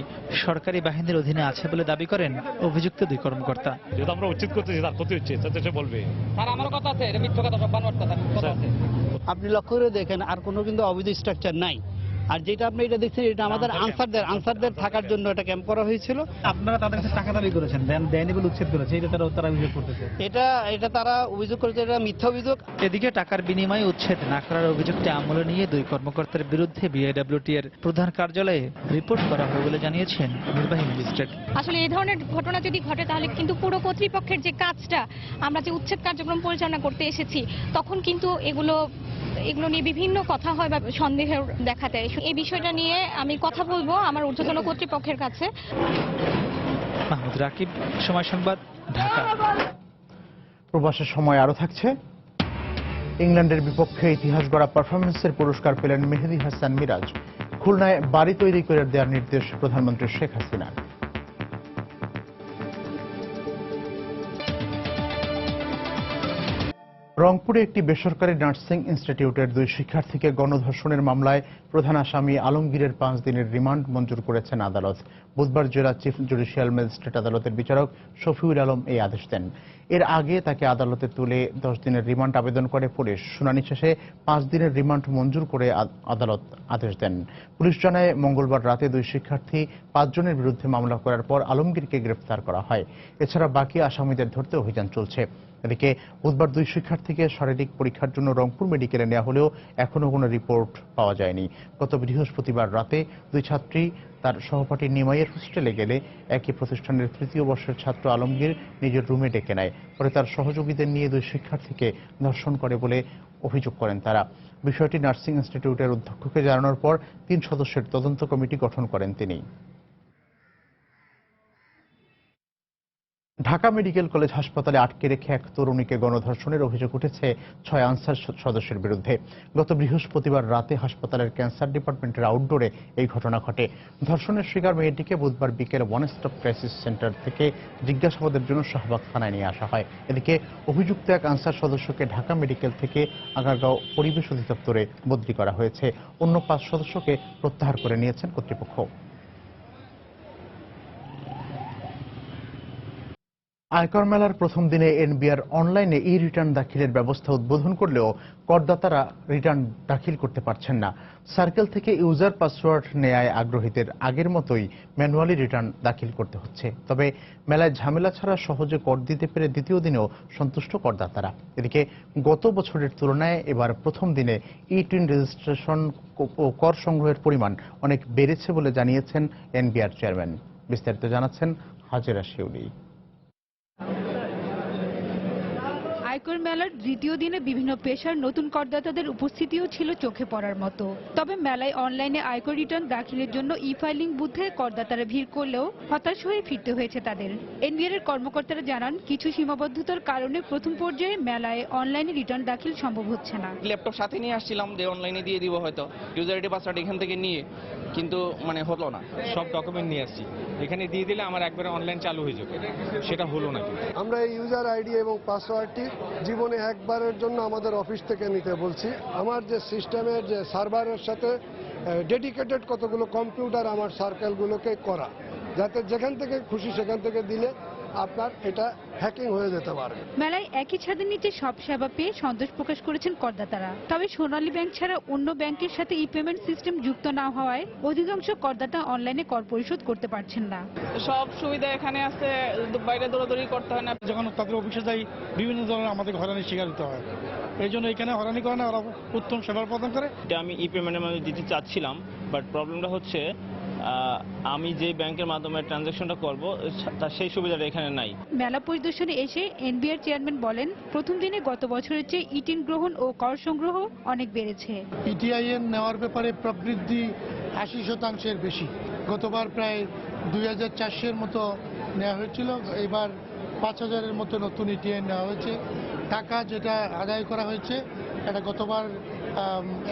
সরকারি বাহিনীর অধীনে আছে বলে দাবি করেন অভিযুক্ত 2 কর্মকর্তা। যেটা আমরা উচিত করতেছি তার ক্ষতি হচ্ছে, তাতে সে বলবে। আর আমারও কথা আছে, এটা মিথ্যা কথা, সব বানোয়াট কথা আছে। আপনি লক্ষ্য করে দেখেন আর কোনো কিন্তু অবৈধ স্ট্রাকচার নাই। আর যেটা আপনি এটা দেখছেন এটা আমাদের আনসারদের থাকার জন্য এটা ক্যাম্প করা হয়েছিল। আপনারা তাদের কাছে টাকা দাবি করেছেন, দেয়নি বলে উচ্ছেদ করেছে, এটা তারা অভিযোগ করতেছে। এটা তারা অভিযোগ করেছে, এটা মিথ্যা অভিযোগ। এদিকে টাকার বিনিময়ে উচ্ছেদ না করার অভিযোগটি আমলে নিয়ে দুই কর্মকর্তার বিরুদ্ধে বিআইডব্লিউটি এর প্রধান কার্যালয়ে রিপোর্ট করা হবে বলে জানিয়েছেন নির্বাহী ম্যাজিস্ট্রেট। আসলে এই ধরনের ঘটনা যদি ঘটে তাহলে কিন্তু পুরো কর্তৃপক্ষের যে কাজটা, আমরা যে উচ্ছেদ কার্যক্রম পরিচালনা করতে এসেছি, তখন কিন্তু এগুলো নিয়ে বিভিন্ন কথা হয় বা সন্দেহ দেখা দেয়। এই বিষয়টা নিয়ে আমি কথা বলবো আমার ঊর্ধ্বতন কর্তৃপক্ষের কাছে। মাহমুদ রাকিব, সময় সংবাদ, ঢাকা। প্রবাসের সময় আরো থাকছে। ইংল্যান্ডের বিপক্ষে ইতিহাস গড়া পারফরমেন্সের পুরস্কার পেলেন মেহেদী হাসান মিরাজ। খুলনায় বাড়ি তৈরি করে দেওয়ার নির্দেশ প্রধানমন্ত্রী শেখ হাসিনার। রংপুরে একটি বেসরকারি নার্সিং ইনস্টিটিউটের দুই শিক্ষার্থীকে গণধর্ষণের মামলায় প্রধান আসামি আলমগীরের 5 দিনের রিমান্ড মঞ্জুর করেছেন আদালত। বুধবার জেলা চিফ জুডিশিয়াল ম্যাজিস্ট্রেট আদালতের বিচারক শফিউল আলম এই আদেশ দেন। এর আগে তাকে আদালতে তুলে 10 দিনের রিমান্ড আবেদন করে পুলিশ। শুনানি শেষে 5 দিনের রিমান্ড মঞ্জুর করে আদালত আদেশ দেন। পুলিশ জানায়, মঙ্গলবার রাতে দুই শিক্ষার্থী 5 জনের বিরুদ্ধে মামলা করার পর আলমগীরকে গ্রেফতার করা হয়। এছাড়া বাকি আসামিদের ধরতে অভিযান চলছে। এদিকে বুধবার দুই শিক্ষার্থীকে শারীরিক পরীক্ষার জন্য রংপুর মেডিকেলে নেওয়া হলেও এখনো কোনো রিপোর্ট পাওয়া যায়নি। গত বৃহস্পতিবার রাতে দুই ছাত্রী তার সহপাঠী নিমাইয়ের হোস্টেলে গেলে একই প্রতিষ্ঠানের 3য় বর্ষের ছাত্র আলমগীর নিজের রুমে ডেকে নেয়। পরে তার সহযোগীদের নিয়ে দুই শিক্ষার্থীকে ধর্ষণ করে বলে অভিযোগ করেন তারা। বিষয়টি নার্সিং ইনস্টিটিউটের অধ্যক্ষকে জানানোর পর 3 সদস্যের তদন্ত কমিটি গঠন করেন তিনি। ঢাকা মেডিকেল কলেজ হাসপাতালে আটকে রেখে এক তরুণীকে গণধর্ষণের অভিযোগ উঠেছে 6 আনসার সদস্যের বিরুদ্ধে। গত বৃহস্পতিবার রাতে হাসপাতালের ক্যান্সার ডিপার্টমেন্টের আউটডোরে এই ঘটনা ঘটে। ধর্ষণের শিকার মেয়েটিকে বুধবার বিকেলে ওয়ান স্টপ ক্রাইসিস সেন্টার থেকে জিজ্ঞাসাবাদের জন্য শাহবাগ থানায় নিয়ে আসা হয়। এদিকে অভিযুক্ত এক আনসার সদস্যকে ঢাকা মেডিকেল থেকে আগারগাঁও পরিবেশ অধিদপ্তরে বদলি করা হয়েছে। অন্য 5 সদস্যকে প্রত্যাহার করে নিয়েছেন কর্তৃপক্ষ। আয়কর মেলার প্রথম দিনে এনবিআর অনলাইনে ই রিটার্ন দাখিলের ব্যবস্থা উদ্বোধন করলেও করদাতারা রিটার্ন দাখিল করতে পারছেন না। সার্কেল থেকে ইউজার পাসওয়ার্ড নেয়ায় আগ্রহীদের আগের মতোই ম্যানুয়ালি রিটার্ন দাখিল করতে হচ্ছে। তবে মেলায় ঝামেলা ছাড়া সহজে কর দিতে পেরে দ্বিতীয় দিনেও সন্তুষ্ট করদাতারা। এদিকে গত বছরের তুলনায় এবার প্রথম দিনে ই-টিন রেজিস্ট্রেশন ও কর সংগ্রহের পরিমাণ অনেক বেড়েছে বলে জানিয়েছেন এনবিআর চেয়ারম্যান। বিস্তারিত জানাচ্ছেন হাজেরা শিউলি। আয়কর মেলার দ্বিতীয় দিনে বিভিন্ন পেশার নতুন করদাতাদের উপস্থিতিও ছিল চোখে পড়ার মতো। তবে মেলায় অনলাইনে আয়কর রিটার্ন দাখিলের জন্য ই ফাইলিং বুথে করদাতারা ভিড় করলেও হতাশ হয়ে ফিরতে হয়েছে তাদের। এনবিআর এর কর্মকর্তারা জানান, কিছু সীমাবদ্ধতার কারণে প্রথম পর্যায়ে মেলায় অনলাইনে রিটার্ন দাখিল সম্ভব হচ্ছে না। ল্যাপটপ সাথে নিয়ে আসছিলাম যে অনলাইনে দিয়ে দিব, হয়তো ইউজার আইডি পাসওয়ার্ড এখান থেকে নিয়ে, কিন্তু হলো না। সব ডকুমেন্ট নিয়ে আসছি, এখানে দিয়ে দিলে আমার একবারে অনলাইন চালু হয়ে যাবে, সেটা হলো না। আমরা এই ইউজার আইডি এবং পাসওয়ার্ডটি জীবনে একবারের জন্য আমাদের অফিস থেকে নিতে বলছি। আমার যে সিস্টেমের যে সার্ভারের সাথে ডেডিকেটেড কতগুলো কম্পিউটার আমার সার্কেলগুলোকে করা, যাতে যেখান থেকে খুশি সেখান থেকে দিলে আপনার এটা হ্যাকিং হয়ে যেতে পারে। মেলায় একই ছাদের নিচে সব সেবা পেয়ে সন্তোষ প্রকাশ করেছেন করদাতারা। তবে সোনালী ব্যাংক ছাড়া অন্য ব্যাংকের সাথে ই পেমেন্ট সিস্টেম যুক্ত না হওয়ায় অধিকাংশ করদাতা অনলাইনে কর পরিশোধ করতে পারছেন না। সব সুবিধা এখানে আছে, বাইরে দৌড়াদৌড়ি করতে হয় না। যখন তাদের অফিসে যাই বিভিন্ন ধরনের আমাদের হয়রানির শিকার হতে হয়, এই জন্য এখানে হয়রানি করে না, ওরা উত্তম সেবা প্রদান করে। আমি ই পেমেন্টের মাধ্যমে দিতে চাচ্ছিলাম, বাট প্রবলেমটা হচ্ছে আমি যে ব্যাংকের মাধ্যমে ট্রানজাকশনটা করব তার সেই সুবিধাটা এখানে নাই। মেলা পরিদর্শনে এসে এনবিআর চেয়ারম্যান বলেন, প্রথম দিনে গত বছরের চেয়ে ইটিন গ্রহণ ও কর সংগ্রহ অনেক বেড়েছে। ইটিআইএন নেওয়ার ব্যাপারে প্রবৃদ্ধি 80% বেশি। গতবার প্রায় 2400-এর মতো নেওয়া হয়েছিল, এবার 5000-এর মতো নতুন ইটিআইএন নেওয়া হয়েছে। টাকা যেটা আদায় করা হয়েছে এটা গতবার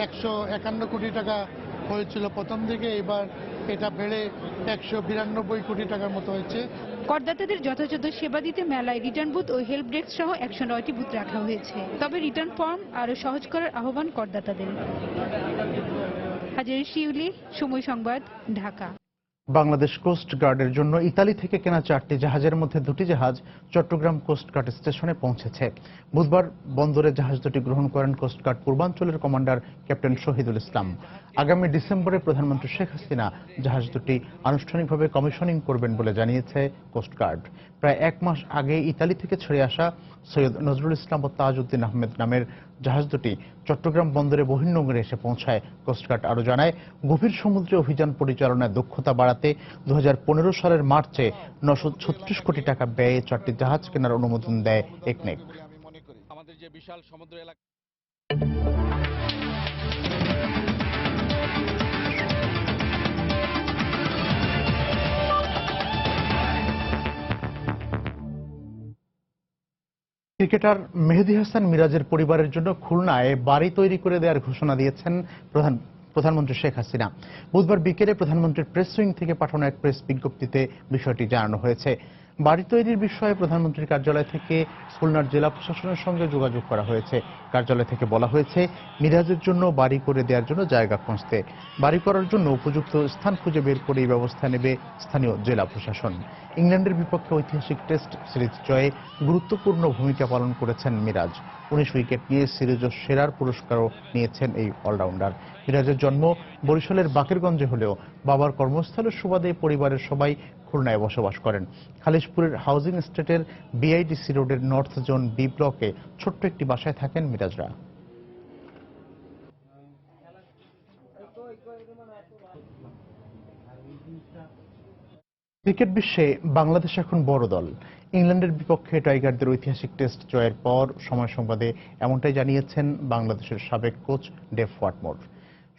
151 কোটি টাকা হয়েছিল প্রথম দিকে, এবার এটা বেড়ে 192 কোটি টাকার মতো হয়েছে। করদাতাদের যথাযথ সেবা দিতে মেলায় রিটার্ন বুথ ও হেল্প ডেস্ক সহ 109টি বুথ রাখা হয়েছে। তবে রিটার্ন ফর্ম আরো সহজ করার আহ্বান করদাতাদের। হাজেরা শিউলি, সময় সংবাদ, ঢাকা। বাংলাদেশ কোস্ট গার্ডের জন্য ইতালি থেকে কেনা 4টি জাহাজের মধ্যে 2টি জাহাজ চট্টগ্রাম কোস্টগার্ড স্টেশনে পৌঁছেছে। বুধবার বন্দরে জাহাজ দুটি গ্রহণ করেন কোস্টগার্ড পূর্বাঞ্চলের কমান্ডার ক্যাপ্টেন শহীদুল ইসলাম। আগামী ডিসেম্বরে প্রধানমন্ত্রী শেখ হাসিনা জাহাজ দুটি আনুষ্ঠানিকভাবে কমিশনিং করবেন বলে জানিয়েছে কোস্টগার্ড। প্রায় 1 মাস আগে ইতালি থেকে ছেড়ে আসা সৈয়দ নজরুল ইসলাম ও তাজউদ্দিন আহমেদ নামের জাহাজ দুটি চট্টগ্রাম বন্দরে বহির্নোঙরে এসে পৌঁছায়। কোস্টগার্ড আরও জানায়, গভীর সমুদ্রে অভিযান পরিচালনায় দক্ষতা বাড়াতে 2015 সালের মার্চে 936 কোটি টাকা ব্যয়ে 4টি জাহাজ কেনার অনুমোদন দেয় একনেক। আমাদের যে বিশাল সমুদ্র এলাকা ক্রিকেটার মেহেদী হাসান মিরাজের পরিবারের জন্য খুলনায় বাড়ি তৈরি করে দেওয়ার ঘোষণা দিয়েছেন প্রধানমন্ত্রী শেখ হাসিনা। বুধবার বিকেলে প্রধানমন্ত্রীর প্রেস উইং থেকে পাঠানো এক প্রেস বিজ্ঞপ্তিতে বিষয়টি জানানো হয়েছে। বাড়ি তৈরির বিষয়ে প্রধানমন্ত্রীর কার্যালয় থেকে খুলনার জেলা প্রশাসনের সঙ্গে যোগাযোগ করা হয়েছে। কার্যালয় থেকে বলা হয়েছে, মিরাজের জন্য বাড়ি করে দেওয়ার জন্য জায়গা খুঁজতে, বাড়ি করার জন্য উপযুক্ত স্থান খুঁজে বের করে এই ব্যবস্থা নেবে স্থানীয় জেলা প্রশাসন। ইংল্যান্ডের বিপক্ষে ঐতিহাসিক টেস্ট সিরিজ জয়ে গুরুত্বপূর্ণ ভূমিকা পালন করেছেন মিরাজ। 19 উইকেট নিয়ে সিরিজ সেরার পুরস্কারও নিয়েছেন এই অলরাউন্ডার। মিরাজের জন্ম বরিশালের বাকেরগঞ্জে হলেও বাবার কর্মস্থলের সুবাদে পরিবারের সবাই খুলনায় বসবাস করেন। খালিশপুরের হাউজিং এস্টেটের বিআইডিসি রোডের নর্থ জোন বি ব্লকে ছোট্ট একটি বাসায় থাকেন মিরাজরা। ক্রিকেট বিশ্বে বাংলাদেশ এখন বড় দল। ইংল্যান্ডের বিপক্ষে টাইগারদের ঐতিহাসিক টেস্ট জয়ের পর সময় সংবাদে এমনটাই জানিয়েছেন বাংলাদেশের সাবেক কোচ ডেভ হোয়াটমোর।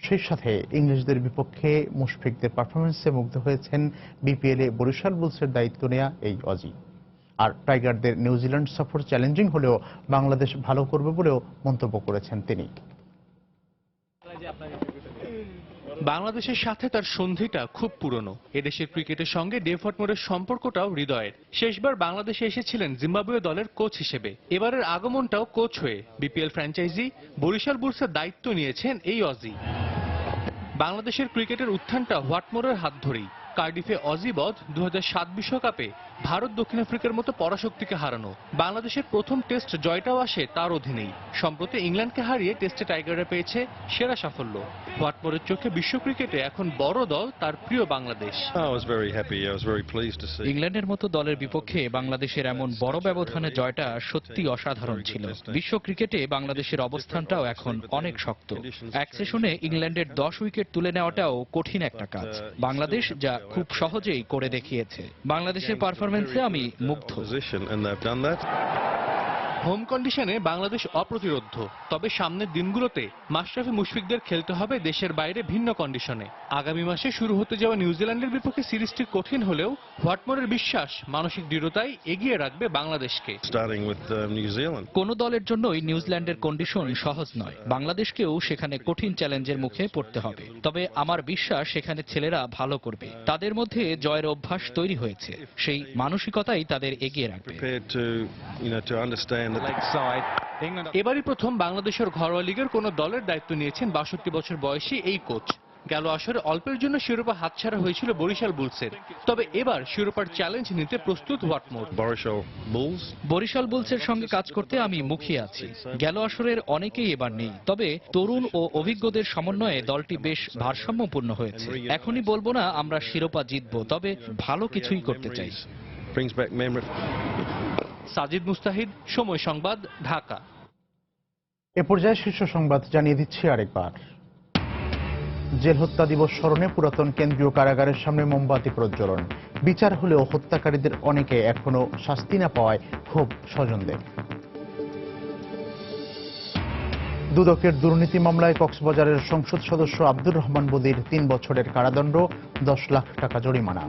সেই সাথে ইংলিশদের বিপক্ষে মুশফিকদের পারফরমেন্সে মুগ্ধ হয়েছেন বিপিএলে বরিশাল বুলসের দায়িত্ব নেয়া এই অজি। আর টাইগারদের নিউজিল্যান্ড সফর চ্যালেঞ্জিং হলেও বাংলাদেশ ভালো করবে বলেও মন্তব্য করেছেন তিনি। বাংলাদেশের সাথে তার সন্ধিটা খুব পুরনো। এদেশের ক্রিকেটের সঙ্গে ডেভ হোয়াটমোরের সম্পর্কটাও হৃদয়ের। শেষবার বাংলাদেশে এসেছিলেন জিম্বাবুয়ে দলের কোচ হিসেবে, এবারের আগমনটাও কোচ হয়ে। বিপিএল ফ্র্যাঞ্চাইজি বরিশাল বুলসের দায়িত্ব নিয়েছেন এই অজি। বাংলাদেশের ক্রিকেটের উত্থানটা হোয়াটমোরের হাত ধরেই। কার্ডিফে অজি বধ 2007 বিশ্বকাপে ভারত দক্ষিণ আফ্রিকার মতো পরাশক্তিকে হারানো। বাংলাদেশের প্রথম টেস্ট জয়টাও আসে তার অধীনেই। সম্প্রতি ইংল্যান্ডকে হারিয়ে টেস্টে টাইগাররা পেয়েছে সেরা সাফল্য। হোয়াটমোরের চোখে বিশ্ব ক্রিকেটে এখন বড় দল তার প্রিয় বাংলাদেশ। ইংল্যান্ডের মতো দলের বিপক্ষে বাংলাদেশের এমন বড় ব্যবধানে জয়টা সত্যি অসাধারণ ছিল। বিশ্ব ক্রিকেটে বাংলাদেশের অবস্থানটাও এখন অনেক শক্ত। এক সেশনে ইংল্যান্ডের 10 উইকেট তুলে নেওয়াটাও কঠিন একটা কাজ। বাংলাদেশ যা খুব সহজেই করে দেখিয়েছে। বাংলাদেশের পারফরমেন্সে আমি মুগ্ধ। হোম কন্ডিশনে বাংলাদেশ অপ্রতিরোধ্য, তবে সামনের দিনগুলোতে মাশরাফি মুশফিকদের খেলতে হবে দেশের বাইরে ভিন্ন কন্ডিশনে। আগামী মাসে শুরু হতে যাওয়া নিউজিল্যান্ডের বিপক্ষে সিরিজটি কঠিন হলেও হোয়াটমোরের বিশ্বাস মানসিক দৃঢ়তাই এগিয়ে রাখবে বাংলাদেশকে। কোনো দলের জন্যই নিউজিল্যান্ডের কন্ডিশন সহজ নয়। বাংলাদেশকেও সেখানে কঠিন চ্যালেঞ্জের মুখে পড়তে হবে। তবে আমার বিশ্বাস সেখানে ছেলেরা ভালো করবে। তাদের মধ্যে জয়ের অভ্যাস তৈরি হয়েছে, সেই মানসিকতাই তাদের এগিয়ে রাখবে। এবারই প্রথম বাংলাদেশের ঘরোয়া লিগের কোন দলের দায়িত্ব নিয়েছেন 62 বছর বয়সী এই কোচ। গেল আসরে অল্পের জন্য শিরোপা হাতছাড়া হয়েছিল বরিশাল বুলসের, তবে এবার শিরোপার চ্যালেঞ্জ নিতে প্রস্তুত হোয়াটমোর। বরিশাল বুলসের সঙ্গে কাজ করতে আমি মুখিয়ে আছি। গেল আসরের অনেকেই এবার নেই, তবে তরুণ ও অভিজ্ঞদের সমন্বয়ে দলটি বেশ ভারসাম্যপূর্ণ হয়েছে। এখনই বলবো না আমরা শিরোপা জিতবো, তবে ভালো কিছুই করতে চাই। সাজিদ মুস্তাহিদ, সময় সংবাদ, ঢাকা। এ পর্যায়ে শীর্ষ সংবাদ জানিয়ে দিচ্ছি আরেকবার। জেল হত্যা দিবস স্মরণে পুরাতন কেন্দ্রীয় কারাগারের সামনে মোমবাতি প্রজ্বলন। বিচার হলেও হত্যাকারীদের অনেকে এখনো শাস্তি না পাওয়ায় ক্ষোভ স্বজনদের। দুদকের দুর্নীতি মামলায় কক্সবাজারের সংসদ সদস্য আব্দুর রহমান বদির 3 বছরের কারাদণ্ড, 10 লাখ টাকা জরিমানা।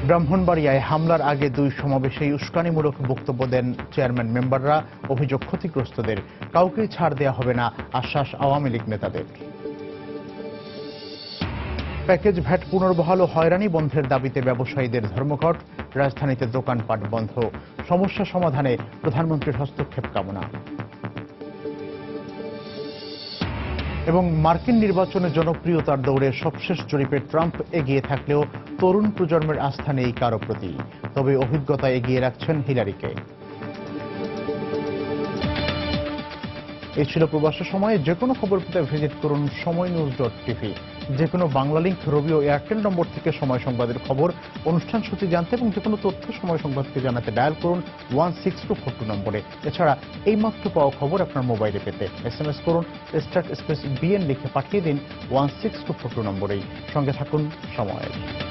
ব্রাহ্মণবাড়িয়ায় হামলার আগে 2 সমাবেশেই উস্কানিমূলক বক্তব্য দেন চেয়ারম্যান মেম্বাররা। অভিযোগ ক্ষতিগ্রস্তদের, কাউকেই ছাড় দেওয়া হবে না, আশ্বাস আওয়ামী লীগ নেতাদের। প্যাকেজ ভ্যাট পুনর্বহাল ও হয়রানি বন্ধের দাবিতে ব্যবসায়ীদের ধর্মঘট। রাজধানীতে দোকানপাট বন্ধ। সমস্যা সমাধানে প্রধানমন্ত্রীর হস্তক্ষেপ কামনা। এবং মার্কিন নির্বাচনে জনপ্রিয়তার দৌড়ে সবশেষ জরিপে ট্রাম্প এগিয়ে থাকলেও তরুণ প্রজন্মের আস্থা নেই কারো প্রতি, তবে অভিজ্ঞতা এগিয়ে রাখছেন হিলারিকে। এই ছিল প্রবাসের সময়ে। যে কোনো খবর পেতে ভিজিট করুন সময়নিউজ.tv। যে কোনো বাংলা লিংক, রবি ও এয়ারটেল নম্বর থেকে সময় সংবাদের খবর, অনুষ্ঠান সূচি জানতে এবং যে কোনো তথ্য সময় সংবাদকে জানাতে ডায়াল করুন 16242 নম্বরে। এছাড়া এইমাত্র পাওয়া খবর আপনার মোবাইলে পেতে SMS করুন *BN লিখে পাঠিয়ে দিন 16242 নম্বরেই। সঙ্গে থাকুন সময়ের।